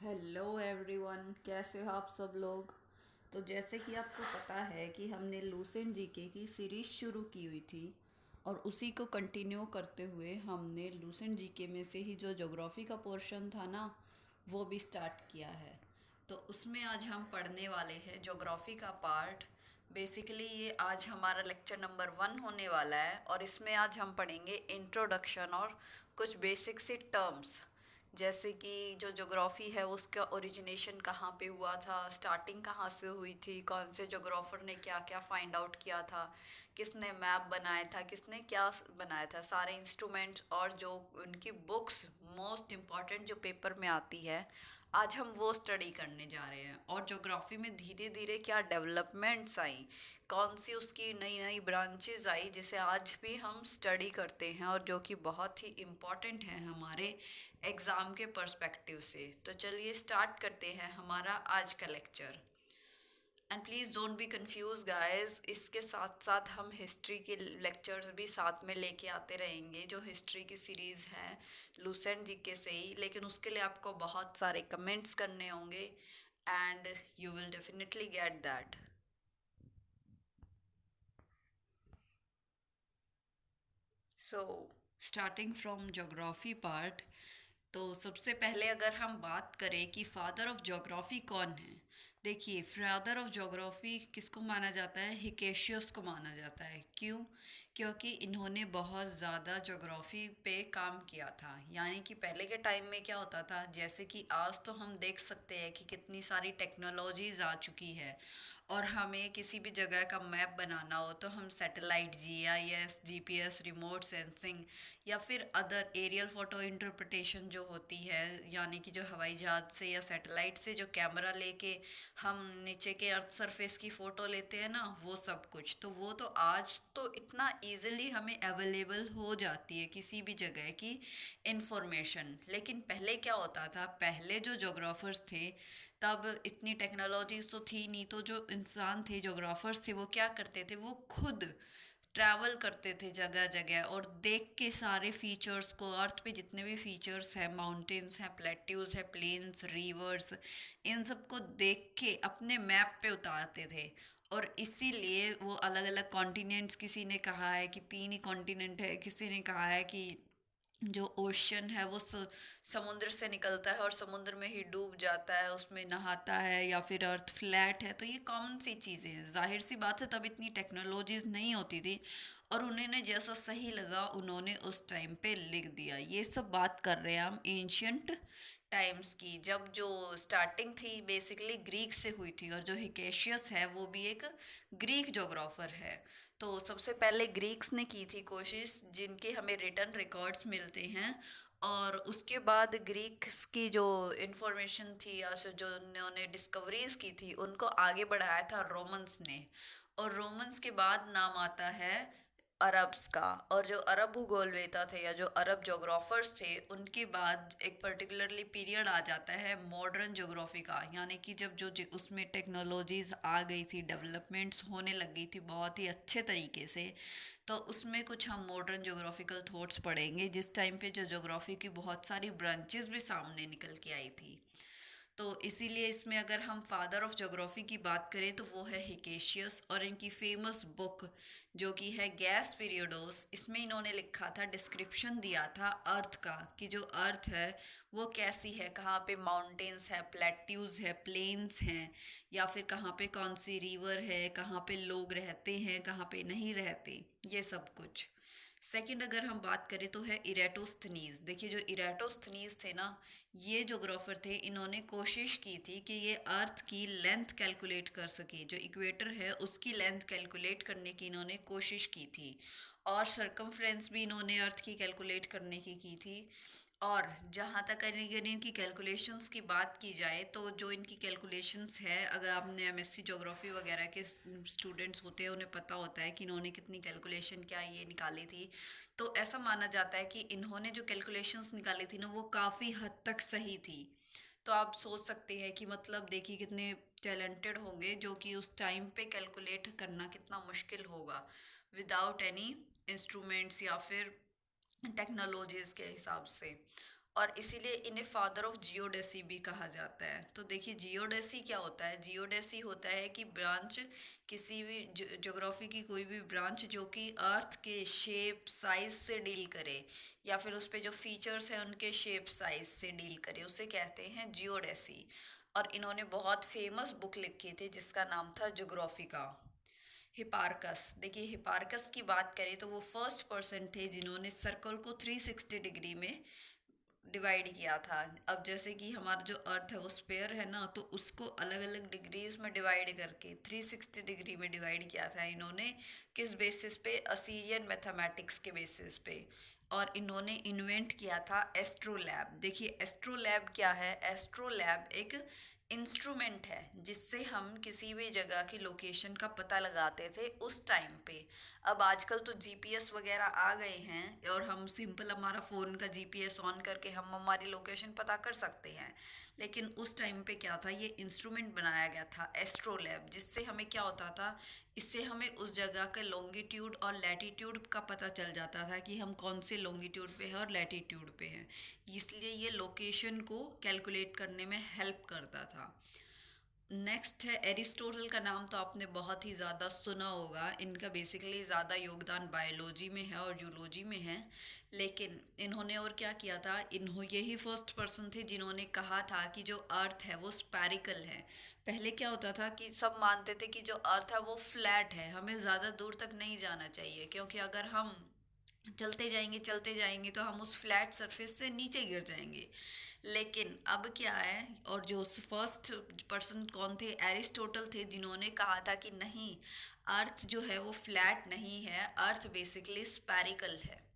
Hello everyone, कैसे हो आप सब लोग। तो जैसे कि आपको पता है कि हमने लूसेंट जीके की सीरीज़ शुरू की हुई थी और उसी को कंटिन्यू करते हुए हमने लूसेंट जीके में से ही जो ज्योग्राफी का पोर्शन था ना, वो भी स्टार्ट किया है। तो उसमें आज हम पढ़ने वाले हैं ज्योग्राफी का पार्ट। बेसिकली ये आज हमारा लेक्चर नंबर 1 होने वाला है और इसमें आज हम पढ़ेंगे इंट्रोडक्शन और कुछ बेसिक सी टर्म्स, जैसे कि जो ज्योग्राफी है उसका ओरिजिनेशन कहाँ पे हुआ था, स्टार्टिंग कहाँ से हुई थी, कौन से ज्योग्राफर ने क्या क्या फाइंड आउट किया था, किसने मैप बनाया था, किसने क्या बनाया था, सारे इंस्ट्रूमेंट्स और जो उनकी बुक्स मोस्ट इम्पॉर्टेंट जो पेपर में आती है, आज हम वो स्टडी करने जा रहे हैं। और ज्योग्राफी में धीरे धीरे क्या डेवलपमेंट्स आई, कौन सी उसकी नई नई ब्रांचेस आई जिसे आज भी हम स्टडी करते हैं और जो कि बहुत ही इम्पॉर्टेंट है हमारे एग्ज़ाम के पर्सपेक्टिव से। तो चलिए स्टार्ट करते हैं हमारा आज का lecture. And please don't be confuse guys, इसके साथ साथ हम हिस्ट्री के लेक्चर्स भी साथ में लेके आते रहेंगे, जो हिस्ट्री की सीरीज़ है लूसेंट जीके से ही, लेकिन उसके लिए आपको बहुत सारे कमेंट्स करने होंगे and you will definitely get that. So starting from geography part, तो सबसे पहले अगर हम बात करें कि फादर ऑफ ज्योग्राफी कौन है, देखिए फादर ऑफ ज्योग्राफी किसको माना जाता है, हिकेशियस को माना जाता है। क्यों? क्योंकि इन्होंने बहुत ज़्यादा ज्योग्राफी पे काम किया था। यानी कि पहले के टाइम में क्या होता था, जैसे कि आज तो हम देख सकते हैं कि कितनी सारी टेक्नोलॉजीज आ चुकी है और हमें किसी भी जगह का मैप बनाना हो तो हम satellite, GIS, GPS, remote sensing या फिर अदर एरियल फोटो इंटरप्रिटेशन जो होती है, यानी कि जो हवाई जहाज़ से या सैटेलाइट से जो कैमरा लेके हम नीचे के अर्थ सरफेस की फ़ोटो लेते हैं ना, वो सब कुछ तो वो तो आज तो इतना इजीली हमें अवेलेबल हो जाती है किसी भी जगह की इंफॉर्मेशन। लेकिन पहले क्या होता था, पहले जो जोग्राफर्स थे तब इतनी टेक्नोलॉजीज तो थी नहीं, तो जो इंसान थे, जोग्राफर्स थे, वो क्या करते थे, वो खुद ट्रैवल करते थे जगह जगह और देख के सारे फीचर्स को, अर्थ पे जितने भी फीचर्स हैं, माउंटेन्स हैं, प्लेट्यूज है, प्लेन्स, रिवर्स, इन सब को देख के अपने मैप पे उतारते थे। और इसीलिए वो अलग अलग कॉन्टिनेंट्स, किसी ने कहा है कि 3 ही कॉन्टिनेंट है, किसी ने कहा है कि जो ओशन है वो समुद्र से निकलता है और समुद्र में ही डूब जाता है, उसमें नहाता है, या फिर अर्थ फ्लैट है। तो ये कॉमन सी चीज़ें हैं, जाहिर सी बात है तब इतनी टेक्नोलॉजीज नहीं होती थी और उन्होंने जैसा सही लगा उन्होंने उस टाइम पे लिख दिया। ये सब बात कर रहे हैं हम एंशियंट टाइम्स की, जब जो स्टार्टिंग थी बेसिकली ग्रीक से हुई थी और जो हिकेशियस है वो भी एक ग्रीक जोग्राफर है। तो सबसे पहले ग्रीक्स ने की थी कोशिश, जिनके हमें रिटर्न रिकॉर्ड्स मिलते हैं, और उसके बाद ग्रीक्स की जो इंफॉर्मेशन थी या जो उन्होंने डिस्कवरीज की थी उनको आगे बढ़ाया था रोमन्स ने। और रोमन्स के बाद नाम आता है अरब्स का। और जो अरब भूगोलवेता थे या जो अरब जोग्राफर्स थे, उनके बाद एक पर्टिकुलरली पीरियड आ जाता है मॉडर्न जोग्राफी का, यानी कि जब जो उसमें टेक्नोलॉजीज आ गई थी, डेवलपमेंट्स होने लग गई थी बहुत ही अच्छे तरीके से। तो उसमें कुछ हम मॉडर्न जोग्राफिकल थॉट्स पढ़ेंगे, जिस टाइम पे जो जोग्राफी की बहुत सारी ब्रांचेस भी सामने निकल के आई थी। तो इसीलिए इसमें अगर हम फादर ऑफ ज्योग्राफी की बात करें तो वो है हिकेशियस, और इनकी फेमस बुक जो कि है गैस पीरियडोस, इसमें इन्होंने लिखा था, डिस्क्रिप्शन दिया था अर्थ का, कि जो अर्थ है वो कैसी है, कहाँ पे माउंटेन्स है, प्लेट्यूज है, प्लेन्स हैं, या फिर कहाँ पे कौन सी रिवर है, कहाँ पे लोग रहते हैं, कहाँ पे नहीं रहते, ये सब कुछ। सेकंड अगर हम बात करें तो है इरेटोस्थनीज। देखिए जो इरेटोस्थनीज थे ना, ये जोग्राफर थे, इन्होंने कोशिश की थी कि ये अर्थ की लेंथ कैलकुलेट कर सके, जो इक्वेटर है उसकी लेंथ कैलकुलेट करने की इन्होंने कोशिश की थी, और सरकमफ्रेंस भी इन्होंने अर्थ की कैलकुलेट करने की थी। और जहाँ तक अगर इनकी कैलकुलेशंस की बात की जाए तो जो इनकी कैलकुलेशंस है, अगर आपने एमएससी ज्योग्राफी वगैरह के स्टूडेंट्स होते हैं उन्हें पता होता है कि इन्होंने कितनी कैलकुलेशन क्या ये निकाली थी। तो ऐसा माना जाता है कि इन्होंने जो कैलकुलेशंस निकाली थी ना, वो काफ़ी हद तक सही थी। तो आप सोच सकते हैं कि मतलब देखिए कितने टैलेंटेड होंगे, जो कि उस टाइम पे कैलकुलेट करना कितना मुश्किल होगा विदाउट एनी इंस्ट्रूमेंट्स या फिर टेक्नोलॉजीज़ के हिसाब से। और इसीलिए इन्हें फादर ऑफ जियोडेसी भी कहा जाता है। तो देखिए जियोडेसी क्या होता है, जियोडेसी होता है कि ब्रांच, किसी भी ज्योग्राफी की कोई भी ब्रांच जो कि अर्थ के शेप साइज से डील करे, या फिर उस पे जो फीचर्स हैं उनके शेप साइज से डील करे, उसे कहते हैं जियोडेसी। और इन्होंने बहुत फेमस बुक लिखी थी जिसका नाम था ज्योग्राफिका। हिपार्कस, देखिए हिपार्कस की बात करें तो वो फर्स्ट पर्सन थे जिन्होंने सर्कल को 360 डिग्री में डिवाइड किया था। अब जैसे कि हमारा जो अर्थ है वो स्फेयर है ना, तो उसको अलग अलग डिग्रीज में डिवाइड करके 360 डिग्री में डिवाइड किया था इन्होंने। किस बेसिस पे? असीरियन मैथमेटिक्स के बेसिस पे। और इन्होंने इन्वेंट किया था एस्ट्रोलैब। देखिए एस्ट्रोलैब क्या है? एस्ट्रोलैब एक इंस्ट्रूमेंट है जिससे हम किसी भी जगह की लोकेशन का पता लगाते थे उस टाइम पे। अब आजकल तो जीपीएस वगैरह आ गए हैं और हम सिंपल हमारा फ़ोन का जीपीएस ऑन करके हम हमारी लोकेशन पता कर सकते हैं। लेकिन उस टाइम पे क्या था, ये इंस्ट्रूमेंट बनाया गया था एस्ट्रोलैब, जिससे हमें क्या होता था, इससे हमें उस जगह के लॉन्गिट्यूड और लैटिट्यूड का पता चल जाता था कि हम कौन से लॉन्गिट्यूड पे हैं और लैटिट्यूड पे हैं। इसलिए ये लोकेशन को कैलकुलेट करने में हेल्प करता था। नेक्स्ट है एरिस्टोटल। का नाम तो आपने बहुत ही ज़्यादा सुना होगा। इनका बेसिकली ज़्यादा योगदान बायोलॉजी में है और जूलॉजी में है। लेकिन इन्होंने और क्या किया था, यही फर्स्ट पर्सन थे जिन्होंने कहा था कि जो अर्थ है वो स्पैरिकल है। पहले क्या होता था कि सब मानते थे कि जो अर्थ है वो फ्लैट है, हमें ज़्यादा दूर तक नहीं जाना चाहिए, क्योंकि अगर हम चलते जाएंगे तो हम उस फ्लैट सरफेस से नीचे गिर जाएंगे। लेकिन अब क्या है, और जो फर्स्ट पर्सन कौन थे? एरिस्टोटल थे, जिन्होंने कहा था कि नहीं, अर्थ जो है वो फ्लैट नहीं है, अर्थ बेसिकली स्पैरिकल है।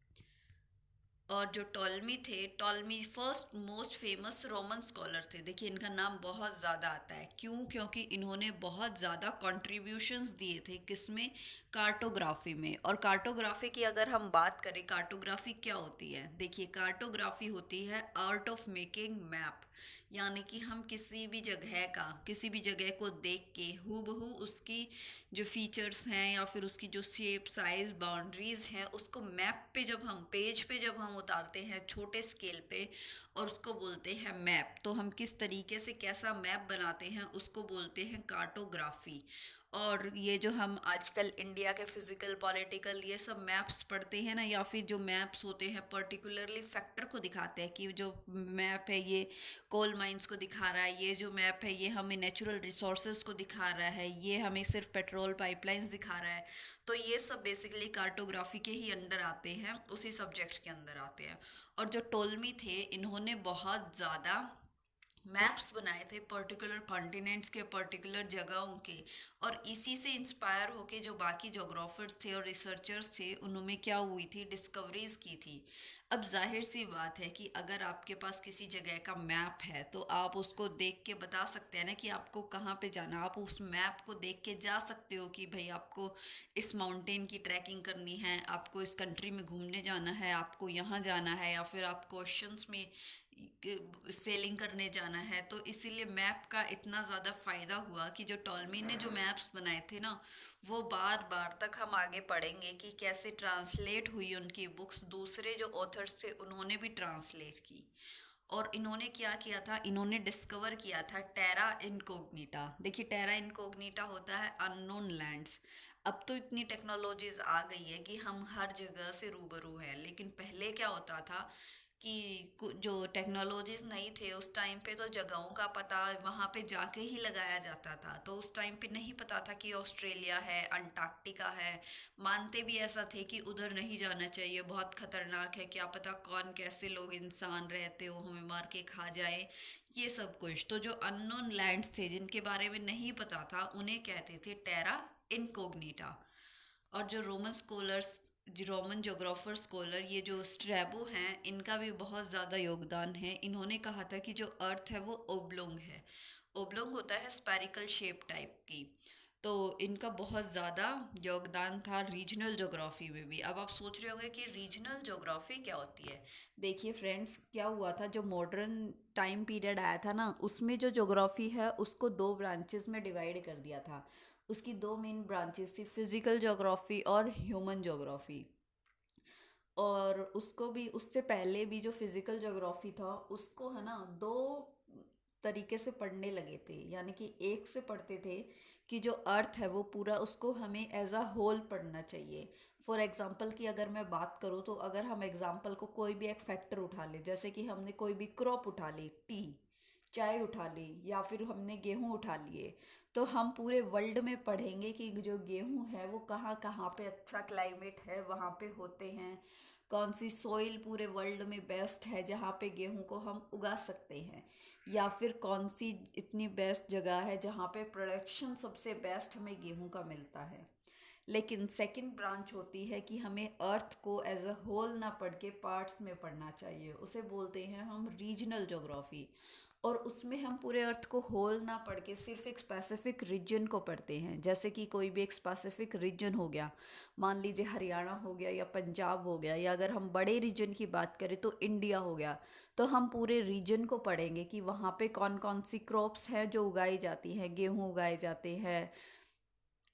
और जो टॉलमी थे, Ptolemy first most famous Roman scholar थे। देखिए इनका नाम बहुत ज़्यादा आता है, क्यों? क्योंकि इन्होंने बहुत ज़्यादा कंट्रीब्यूशंस दिए थे, किसमें? कार्टोग्राफी में। और कार्टोग्राफी की अगर हम बात करें, कार्टोग्राफी क्या होती है? देखिए कार्टोग्राफी होती है आर्ट ऑफ मेकिंग मैप। यानी कि हम किसी भी जगह को देख के हूबहू उसकी जो फीचर्स हैं या फिर उसकी जो शेप साइज बाउंड्रीज हैं उसको मैप पे, जब हम पेज पे जब हम उतारते हैं छोटे स्केल पे, और उसको बोलते हैं मैप, तो हम किस तरीके से कैसा मैप बनाते हैं उसको बोलते हैं कार्टोग्राफी। और ये जो हम आजकल इंडिया के फिजिकल पॉलिटिकल ये सब मैप्स पढ़ते हैं ना, या फिर जो मैप्स होते हैं पर्टिकुलरली फैक्टर को दिखाते हैं, कि जो मैप है ये कोल माइंस को दिखा रहा है, ये जो मैप है ये हमें नेचुरल रिसोर्सेज को दिखा रहा है, ये हमें सिर्फ पेट्रोल पाइपलाइंस दिखा रहा है, तो ये सब बेसिकली कार्टोग्राफी के ही अंडर आते हैं, उसी सब्जेक्ट के अंदर आते हैं। और जो टोलमी थे, इन्होंने बहुत ज़्यादा मैप्स बनाए थे पर्टिकुलर कॉन्टिनेंट्स के, पर्टिकुलर जगहों के। और इसी से इंस्पायर होके जो बाकी जोग्राफर्स थे और रिसर्चर्स थे, उन्होंने क्या हुई थी, डिस्कवरीज की थी। अब जाहिर सी बात है कि अगर आपके पास किसी जगह का मैप है तो आप उसको देख के बता सकते हैं ना कि आपको कहाँ पे जाना। आप उस मैप को देख के जा सकते हो कि भाई आपको इस माउंटेन की ट्रैकिंग करनी है, आपको इस कंट्री में घूमने जाना है, आपको यहाँ जाना है, या फिर आपको ओशंस में सेलिंग करने जाना है। तो इसीलिए मैप का इतना ज़्यादा फ़ायदा हुआ कि जो टॉलमी ने जो मैप्स बनाए थे ना, वो बार बार तक हम आगे पढ़ेंगे कि कैसे ट्रांसलेट हुई उनकी बुक्स, दूसरे जो ऑथर्स थे उन्होंने भी ट्रांसलेट की। और इन्होंने क्या किया था, इन्होंने डिस्कवर किया था टेरा इनकोग्निटा। देखिए टेरा इनकोग्निटा होता है अननोन लैंड्स। अब तो इतनी टेक्नोलॉजीज आ गई है कि हम हर जगह से रूबरू हैं, लेकिन पहले क्या होता था कि जो टेक्नोलॉजीज नहीं थे उस टाइम पे, तो जगहों का पता वहाँ पे जाके ही लगाया जाता था। तो उस टाइम पे नहीं पता था कि ऑस्ट्रेलिया है, अंटार्कटिका है। मानते भी ऐसा थे कि उधर नहीं जाना चाहिए, बहुत खतरनाक है, क्या पता कौन कैसे लोग इंसान रहते हो, हमें मार के खा जाए, ये सब कुछ। तो जो अननोन लैंड्स थे जिनके बारे में नहीं पता था, उन्हें कहते थे टेरा इनकोग्निटा। और जो रोमन जोग्राफर स्कॉलर, ये जो स्ट्रैबो हैं, इनका भी बहुत ज़्यादा योगदान है। इन्होंने कहा था कि जो अर्थ है वो ओब्लोंग है। ओब्लोंग होता है स्पैरिकल शेप टाइप की। तो इनका बहुत ज़्यादा योगदान था रीजनल जोग्राफी में भी। अब आप सोच रहे होंगे कि रीजनल जोग्राफी क्या होती है। देखिए फ्रेंड्स, क्या हुआ था, जो मॉडर्न टाइम पीरियड आया था ना, उसमें जो जोग्राफी है उसको दो ब्रांचेस में डिवाइड कर दिया था। उसकी दो मेन ब्रांचेस थी, फिजिकल जोग्राफी और ह्यूमन जोग्राफी। और उसको भी उससे पहले भी जो फिजिकल ज्योग्राफी था उसको है ना दो तरीके से पढ़ने लगे थे, यानी कि एक से पढ़ते थे कि जो अर्थ है वो पूरा उसको हमें एज अ होल पढ़ना चाहिए। फॉर एग्जांपल की अगर मैं बात करूँ तो अगर हम एग्जांपल को कोई भी एक फैक्टर उठा ले, जैसे कि हमने कोई भी क्रॉप उठा ली, टी, चाय उठा ली, या फिर हमने गेहूं उठा लिए, तो हम पूरे वर्ल्ड में पढ़ेंगे कि जो गेहूं है वो कहाँ कहाँ पे अच्छा क्लाइमेट है वहाँ पे होते हैं, कौन सी सोइल पूरे वर्ल्ड में बेस्ट है जहाँ पे गेहूं को हम उगा सकते हैं, या फिर कौन सी इतनी बेस्ट जगह है जहाँ पे प्रोडक्शन सबसे बेस्ट हमें गेहूं का मिलता है। लेकिन सेकंड ब्रांच होती है कि हमें अर्थ को एज अ होल ना पढ़ के पार्ट्स में पढ़ना चाहिए, उसे बोलते हैं हम रीजनल ज्योग्राफी। और उसमें हम पूरे अर्थ को होल ना पढ़ के सिर्फ एक स्पेसिफिक रीजन को पढ़ते हैं, जैसे कि कोई भी एक स्पेसिफिक रीजन हो गया, मान लीजिए हरियाणा हो गया या पंजाब हो गया, या अगर हम बड़े रीजन की बात करें तो इंडिया हो गया। तो हम पूरे रीजन को पढ़ेंगे कि वहाँ पे कौन कौन सी क्रॉप्स हैं जो उगाई जाती हैं, गेहूँ उगाए जाते हैं,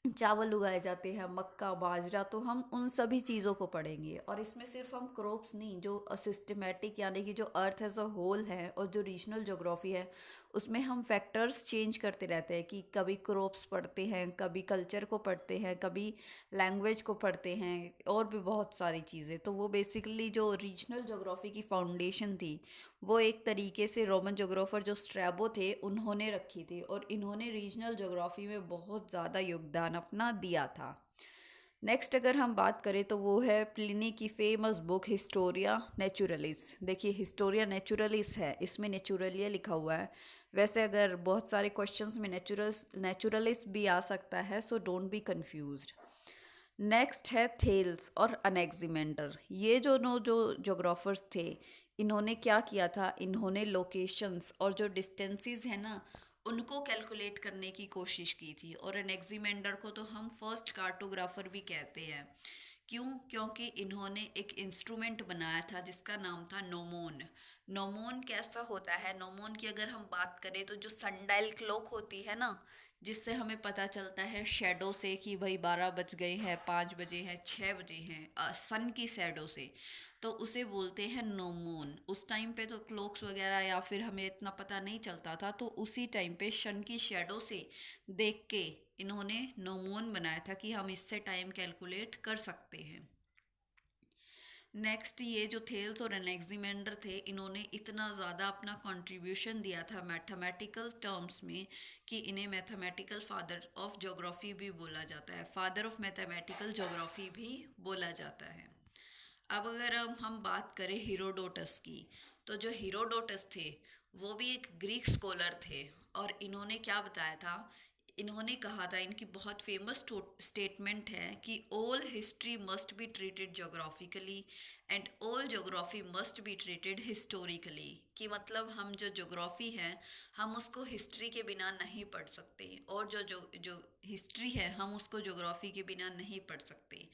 चावल उगाए जाते हैं, मक्का, बाजरा, तो हम उन सभी चीज़ों को पढ़ेंगे। और इसमें सिर्फ हम क्रॉप्स नहीं, जो सिस्टमेटिक यानी कि जो अर्थ एज अ होल है और जो रीजनल ज्योग्राफी है उसमें हम फैक्टर्स चेंज करते रहते हैं कि कभी क्रॉप्स पढ़ते हैं, कभी कल्चर को पढ़ते हैं, कभी लैंग्वेज को पढ़ते हैं, और भी बहुत सारी चीज़ें। तो वो बेसिकली जो रीजनल ज्योग्राफी की फाउंडेशन थी वो एक तरीके से रोमन जोग्राफर जो स्ट्रैबो थे उन्होंने रखी थी, और इन्होंने रीजनल ज्योग्राफी में बहुत ज़्यादा योगदान अपना दिया था। नेक्स्ट अगर हम बात करें तो वो है प्लिनी की फेमस बुक हिस्टोरिया नेचुरलिस। देखिए हिस्टोरिया नेचुरलिस है, इसमें नेचुरलिया लिखा हुआ है। वैसे अगर बहुत सारे क्वेश्चंस में नेचुरलिस भी आ सकता है, so don't be confused. Next है थेल्स और अनेक्जिमेंडर। ये जो नो जो जोग्राफर्स थे, इन्होंने क्या किया था, इन्होंने लोकेशंस और जो डिस्टेंसेस है ना उनको कैलकुलेट करने की कोशिश की थी। और एनेक्जिमेंडर को तो हम फर्स्ट कार्टोग्राफर भी कहते हैं। क्यों? क्योंकि इन्होंने एक इंस्ट्रूमेंट बनाया था जिसका नाम था नोमोन। नोमोन कैसा होता है, नोमोन की अगर हम बात करें तो जो सनडायल क्लॉक होती है ना, जिससे हमें पता चलता है शेडो से कि भाई 12 बज गए हैं, 5 बजे हैं, 6 बजे हैं, सन की शेडो से, तो उसे बोलते हैं नोमोन। उस टाइम पे तो क्लॉक्स वगैरह या फिर हमें इतना पता नहीं चलता था, तो उसी टाइम पे सन की शेडो से देख के इन्होंने नोमोन बनाया था कि हम इससे टाइम कैलकुलेट कर सकते हैं। नेक्स्ट ये जो थेल्स और एनेक्जिमेंडर थे, इन्होंने इतना ज़्यादा अपना कंट्रीब्यूशन दिया था मैथमेटिकल टर्म्स में कि इन्हें मैथमेटिकल फादर ऑफ ज्योग्राफी भी बोला जाता है, फादर ऑफ मैथमेटिकल ज्योग्राफी भी बोला जाता है। अब अगर हम बात करें हीरोडोटस की, तो जो हीरोडोटस थे वो भी एक ग्रीक स्कॉलर थे। और इन्होंने क्या बताया था, इन्होंने कहा था, इनकी बहुत फेमस स्टेटमेंट है कि all history must be treated geographically and all geography must be treated historically. कि मतलब हम जो जोग्राफी है हम उसको हिस्ट्री के बिना नहीं पढ़ सकते, और जो जो जो हिस्ट्री है हम उसको जोग्राफी के बिना नहीं पढ़ सकते।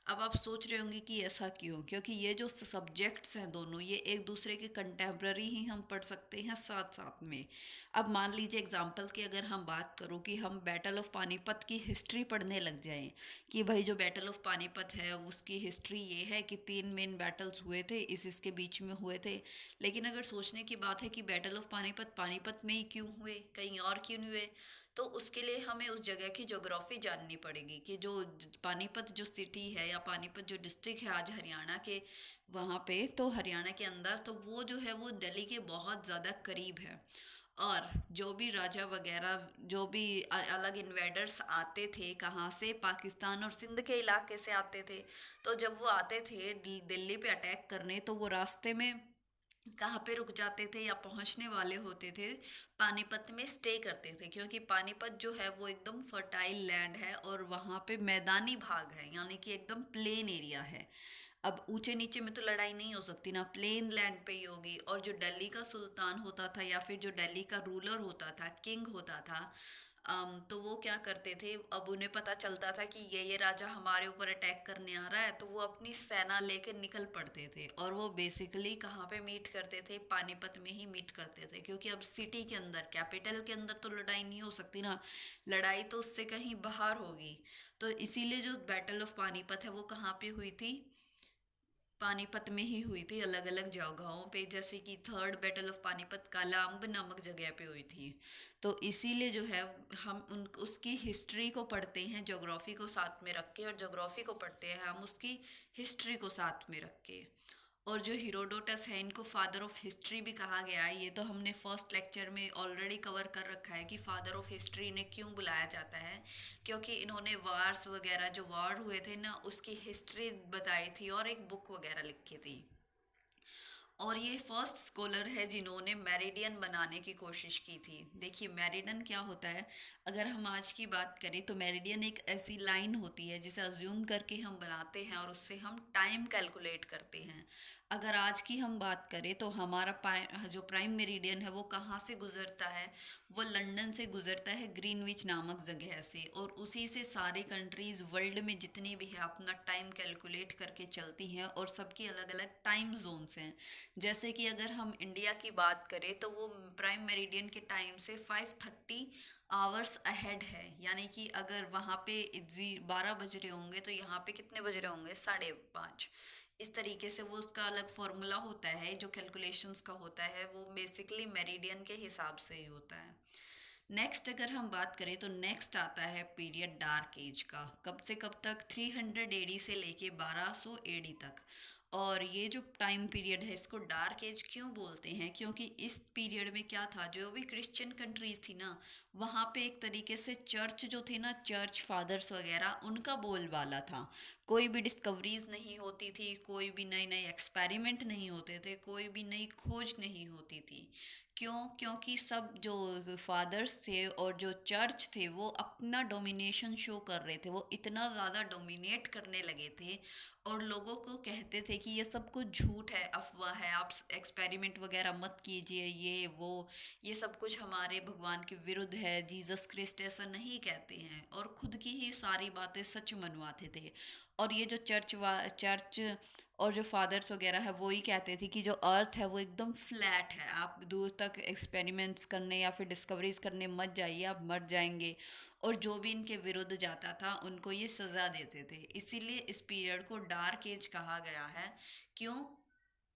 अब आप सोच रहे होंगे कि ऐसा क्यों, क्योंकि ये जो सब्जेक्ट्स हैं दोनों, ये एक दूसरे के कंटेम्प्ररी ही हम पढ़ सकते हैं साथ साथ में। अब मान लीजिए एग्जाम्पल की अगर हम बात करूँ कि हम बैटल ऑफ पानीपत की हिस्ट्री पढ़ने लग जाएं, कि भाई जो बैटल ऑफ पानीपत है उसकी हिस्ट्री ये है कि 3 मेन बैटल्स हुए थे, इसके बीच में हुए थे। लेकिन अगर सोचने की बात है कि बैटल ऑफ पानीपत पानीपत में ही क्यों हुए, कहीं और क्यों नहीं हुए, तो उसके लिए हमें उस जगह की ज्योग्राफी जाननी पड़ेगी कि जो पानीपत जो सिटी है या पानीपत जो डिस्ट्रिक्ट है आज हरियाणा के, वहाँ पे तो हरियाणा के अंदर, तो वो जो है वो दिल्ली के बहुत ज़्यादा करीब है। और जो भी राजा वगैरह जो भी अलग इन्वेडर्स आते थे, कहाँ से, पाकिस्तान और सिंध के इलाके से आते थे। तो जब वो आते थे दिल्ली पे अटैक करने, तो वो रास्ते में कहाँ पे रुक जाते थे या पहुंचने वाले होते थे, पानीपत में स्टे करते थे, क्योंकि पानीपत जो है वो एकदम फर्टाइल लैंड है और वहाँ पे मैदानी भाग है, यानी कि एकदम प्लेन एरिया है। अब ऊंचे नीचे में तो लड़ाई नहीं हो सकती ना, प्लेन लैंड पे ही होगी। और जो दिल्ली का सुल्तान होता था या फिर जो दिल्ली का रूलर होता था, किंग होता था, तो वो क्या करते थे, अब उन्हें पता चलता था कि ये राजा हमारे ऊपर अटैक करने आ रहा है, तो वो अपनी सेना लेके निकल पड़ते थे। और वो बेसिकली कहाँ पे मीट करते थे, पानीपत में ही मीट करते थे, क्योंकि अब सिटी के अंदर, कैपिटल के अंदर तो लड़ाई नहीं हो सकती ना, लड़ाई तो उससे कहीं बाहर होगी। तो इसीलिए जो बैटल ऑफ पानीपत है वो कहाँ पे हुई थी, पानीपत में ही हुई थी, अलग अलग जगहों पे, जैसे कि third battle of Panipat Kala Amb नामक जगह पे हुई थी। तो इसीलिए जो है हम उन उसकी हिस्ट्री को पढ़ते हैं ज्योग्राफी को साथ में रख के, और ज्योग्राफी को पढ़ते हैं हम उसकी हिस्ट्री को साथ में रख के। और जो हीरोडोटस है, इनको फादर ऑफ हिस्ट्री भी कहा गया है। ये तो हमने फर्स्ट लेक्चर में ऑलरेडी कवर कर रखा है कि फादर ऑफ हिस्ट्री इन्हें क्यों बुलाया जाता है, क्योंकि इन्होंने वार्स वगैरह जो वार हुए थे ना उसकी हिस्ट्री बताई थी और एक बुक वगैरह लिखी थी। और ये फर्स्ट स्कॉलर है जिन्होंने मेरिडियन बनाने की कोशिश की थी। देखिए मेरिडियन क्या होता है, अगर हम आज की बात करें तो मेरिडियन एक ऐसी लाइन होती है जिसे अज्यूम करके हम बनाते हैं और उससे हम टाइम कैलकुलेट करते हैं। अगर आज की हम बात करें तो हमारा जो प्राइम मेरिडियन है वो कहाँ से गुजरता है, वो लंदन से गुजरता है, ग्रीनविच नामक जगह से, और उसी से सारी कंट्रीज़ वर्ल्ड में जितनी भी है अपना टाइम कैलकुलेट करके चलती हैं, और सबकी अलग अलग टाइम जोन्स हैं। जैसे कि अगर हम इंडिया की बात करें तो वो प्राइम मेरिडियन के टाइम से 5:30 आवर्स अहेड है, यानी कि अगर वहाँ पे 12 बज रहे होंगे तो यहाँ पे कितने बज रहे होंगे, 5:30। इस तरीके से वो उसका अलग फॉर्मूला होता है, जो कैलकुलेशंस का होता है वो बेसिकली मेरिडियन के हिसाब से ही होता है। नेक्स्ट अगर हम बात करें तो नेक्स्ट आता है पीरियड डार्क एज का। कब से कब तक, 300 एडी से लेके 1200 एडी तक। और ये जो टाइम पीरियड है इसको डार्क एज क्यों बोलते हैं, क्योंकि इस पीरियड में क्या था, जो भी क्रिश्चियन कंट्रीज थी ना, वहाँ पे एक तरीके से चर्च जो थे ना, चर्च फादर्स वगैरह, उनका बोलबाला था। कोई भी डिस्कवरीज नहीं होती थी, कोई भी नए नए एक्सपेरिमेंट नहीं होते थे, कोई भी नई खोज नहीं होती थी। क्यों? क्योंकि सब जो फादर्स थे और जो चर्च थे वो अपना डोमिनेशन शो कर रहे थे, वो इतना ज़्यादा डोमिनेट करने लगे थे, और लोगों को कहते थे कि ये सब कुछ झूठ है, अफवाह है, आप एक्सपेरिमेंट वगैरह मत कीजिए, ये सब कुछ हमारे भगवान के विरुद्ध है, जीसस क्रिस्ट ऐसा नहीं कहते हैं, और खुद की ही सारी बातें सच मनवाते थे। और ये जो चर्च और जो फादर्स वगैरह है वो ही कहते थे कि जो अर्थ है वो एकदम फ्लैट है, आप दूर तक एक्सपेरिमेंट्स करने या फिर डिस्कवरीज करने मत जाइए, आप मर जाएंगे। और जो भी इनके विरुद्ध जाता था उनको ये सज़ा देते थे, इसीलिए इस पीरियड को डार्क एज कहा गया है। क्यों?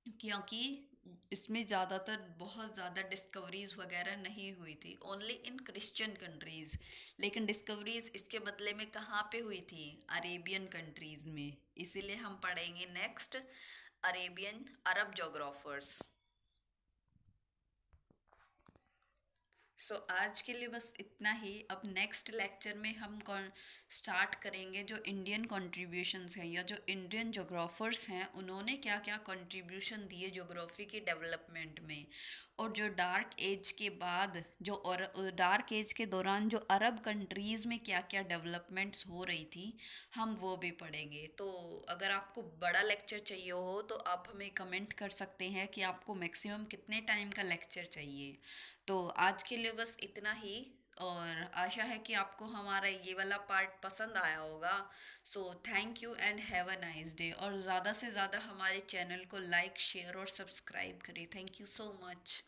क्योंकि इसमें ज़्यादातर बहुत ज़्यादा डिस्कवरीज वगैरह नहीं हुई थी, ओनली इन क्रिश्चियन कंट्रीज़। लेकिन डिस्कवरीज इसके बदले में कहाँ पे हुई थी, अरेबियन कंट्रीज़ में। इसीलिए हम पढ़ेंगे नेक्स्ट अरेबियन अरब जोग्राफर्स। आज के लिए बस इतना ही। अब नेक्स्ट लेक्चर में हम कौन स्टार्ट करेंगे जो इंडियन कंट्रीब्यूशंस हैं, या जो इंडियन जोग्राफर्स हैं उन्होंने क्या क्या कंट्रीब्यूशन दिए जोग्राफी की डेवलपमेंट में। और जो डार्क एज के बाद जो, और डार्क एज के दौरान जो अरब कंट्रीज़ में क्या क्या डेवलपमेंट्स हो रही थी, हम वो भी पढ़ेंगे। तो अगर आपको बड़ा लेक्चर चाहिए हो तो आप हमें कमेंट कर सकते हैं कि आपको मैक्सिमम कितने टाइम का लेक्चर चाहिए। तो आज के लिए बस इतना ही, और आशा है कि आपको हमारा ये वाला पार्ट पसंद आया होगा। So thank you and have a nice day, और ज़्यादा से ज़्यादा हमारे चैनल को लाइक शेयर और सब्सक्राइब करें। Thank you so much.